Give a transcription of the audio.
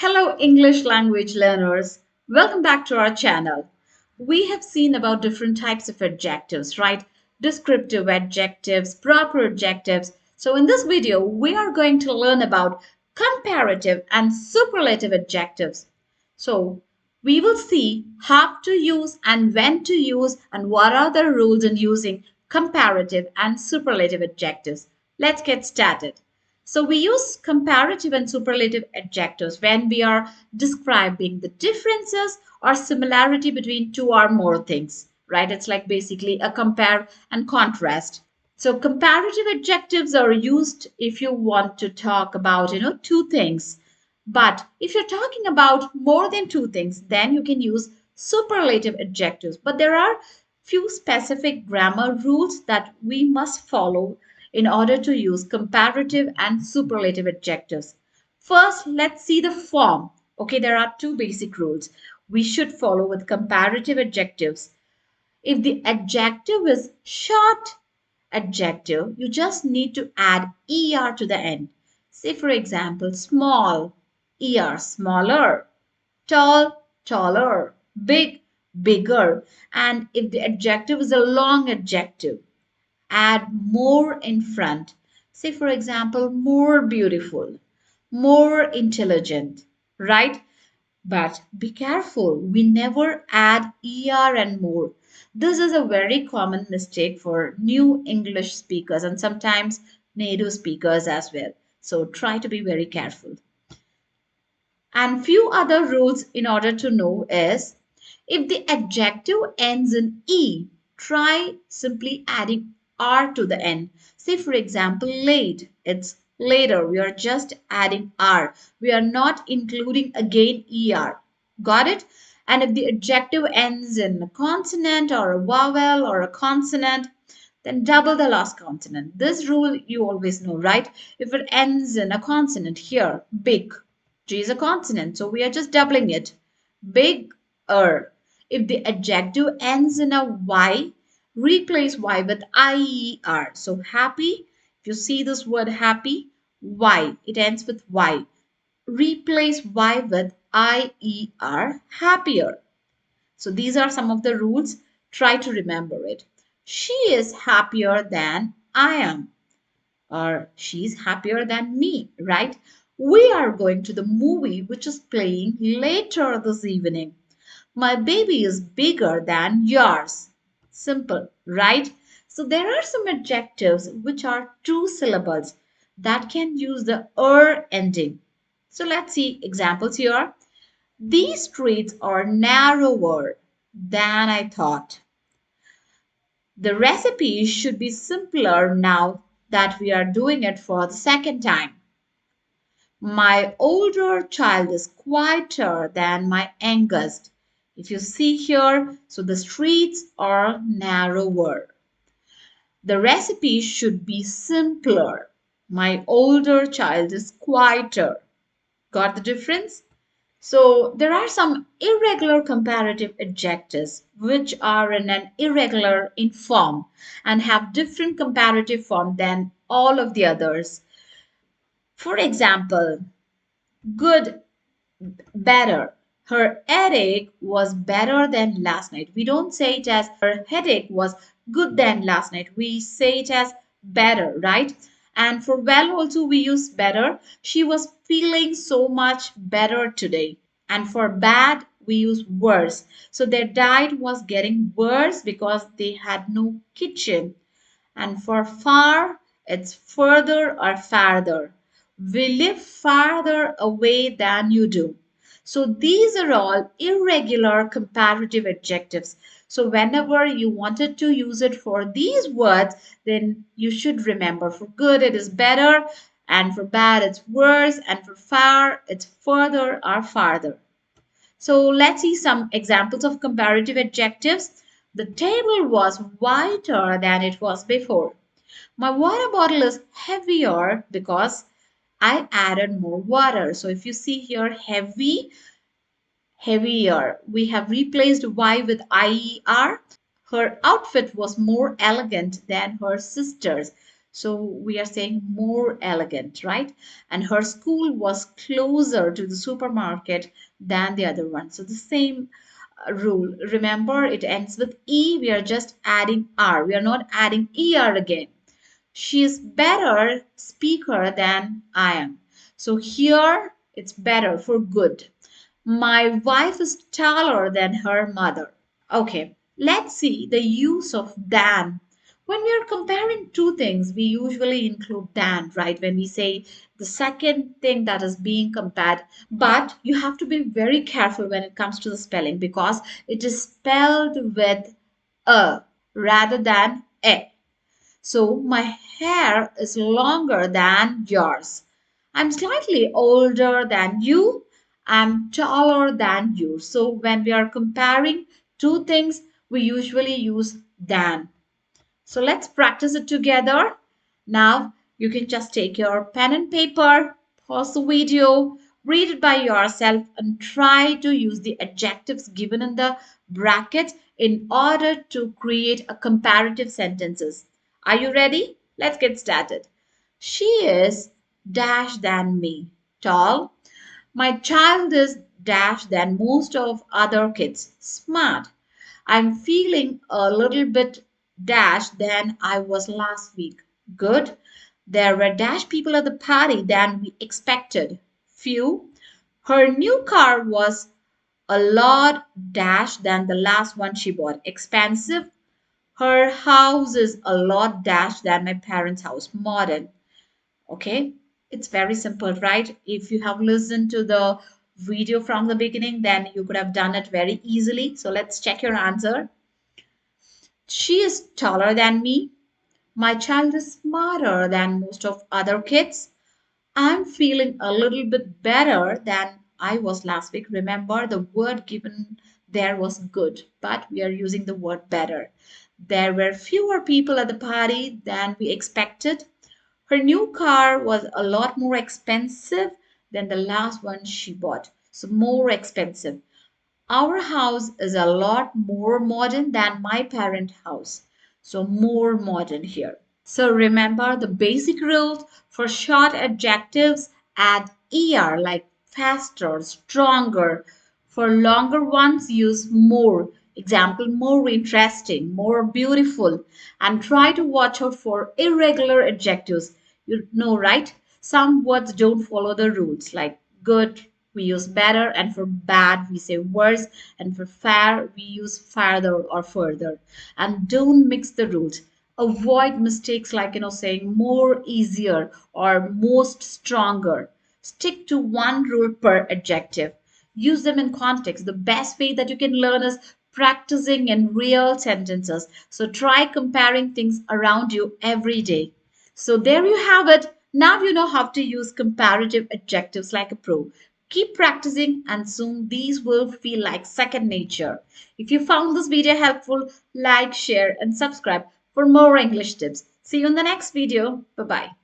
Hello, English language learners. Welcome back to our channel. We have seen about different types of adjectives, right? Descriptive adjectives, proper adjectives. So in this video, we are going to learn about comparative and superlative adjectives. So we will see how to use and when to use and what are the rules in using comparative and superlative adjectives. Let's get started. So we use comparative and superlative adjectives when we are describing the differences or similarity between two or more things, right? It's like basically a compare and contrast. So comparative adjectives are used if you want to talk about, two things. But if you're talking about more than two things, then you can use superlative adjectives. But there are few specific grammar rules that we must follow in order to use comparative and superlative adjectives. First, let's see the form. Okay, there are two basic rules we should follow with comparative adjectives. If the adjective is short adjective, you just need to add er to the end. Say, for example, small, er, smaller, tall, taller, big, bigger. And if the adjective is a long adjective, add more in front. Say, for example, more beautiful, more intelligent, right? But be careful, we never add er and more. This is a very common mistake for new English speakers and sometimes native speakers as well. So try to be very careful. And few other rules in order to know is if the adjective ends in e, try simply adding r to the end. Say for example late, it's later. We are just adding r. We are not including again er. Got it? And if the adjective ends in a consonant or a vowel or a consonant, then double the last consonant. This rule you always know, right? If it ends in a consonant here, big, G is a consonant, so we are just doubling it. Bigger. If the adjective ends in a Y, replace Y with IER. So happy, if you see this word happy, Y, it ends with Y. Replace Y with IER, happier. So these are some of the rules. Try to remember it. She is happier than I am, or she's happier than me, right? We are going to the movie which is playing later this evening. My baby is bigger than yours. Simple, right? So there are some adjectives which are two syllables that can use the ending. So let's see examples here. These streets are narrower than I thought. The recipe should be simpler now that we are doing it for the second time. My older child is quieter than my youngest. If you see here, so the streets are narrower. The recipe should be simpler. My older child is quieter. Got the difference? So there are some irregular comparative adjectives which are in an irregular in form and have different comparative form than all of the others. For example, good, better. Her headache was better than last night. We don't say it as her headache was good than last night. We say it as better, right? And for well also we use better. She was feeling so much better today. And for bad we use worse. So their diet was getting worse because they had no kitchen. And for far, it's further or farther. We live farther away than you do. So these are all irregular comparative adjectives. So whenever you wanted to use it for these words, then you should remember for good it is better, and for bad it's worse, and for far it's further or farther. So let's see some examples of comparative adjectives. The table was whiter than it was before. My water bottle is heavier because I added more water. So if you see here heavy, heavier, we have replaced Y with IER. Her outfit was more elegant than her sister's. So we are saying more elegant, right? And her school was closer to the supermarket than the other one. So the same rule. Remember, it ends with E. We are just adding R. We are not adding ER again. She is better speaker than I am. So here it's better for good. My wife is taller than her mother. Okay, let's see the use of than. When we are comparing two things, we usually include than, right? When we say the second thing that is being compared. But you have to be very careful when it comes to the spelling because it is spelled with a rather than a. So my hair is longer than yours. I'm slightly older than you. I'm taller than you. So when we are comparing two things, we usually use than. So let's practice it together. Now you can just take your pen and paper, pause the video, read it by yourself, and try to use the adjectives given in the bracket in order to create a comparative sentences. Are you ready? Let's get started. She is dash than me, tall. My child is dash than most of other kids, smart. I'm feeling a little bit dash than I was last week. Good. There were dash people at the party than we expected. Few. Her new car was a lot dash than the last one she bought. Expensive. Her house is a lot dash than my parents' house. Modern. Okay. It's very simple, right? If you have listened to the video from the beginning, then you could have done it very easily. So let's check your answer. She is taller than me. My child is smarter than most of other kids. I'm feeling a little bit better than I was last week. Remember, the word given there was good, but we are using the word better. There were fewer people at the party than we expected. Her new car was a lot more expensive than the last one she bought. So, more expensive. Our house is a lot more modern than my parent house. So more modern here. So remember the basic rules for short adjectives add er like faster, stronger. For longer ones use more. Example more interesting, more beautiful and try to watch out for irregular adjectives. You know, right? Some words don't follow the rules like good, we use better, and for bad, we say worse, and for fair, we use farther or further. And don't mix the rules. Avoid mistakes like, saying more easier or most stronger. Stick to one rule per adjective. Use them in context. The best way that you can learn is practicing in real sentences. So try comparing things around you every day. So there you have it. Now you know how to use comparative adjectives like a pro. Keep practicing and soon these will feel like second nature. If you found this video helpful, like, share and subscribe for more English tips. See you in the next video. Bye-bye.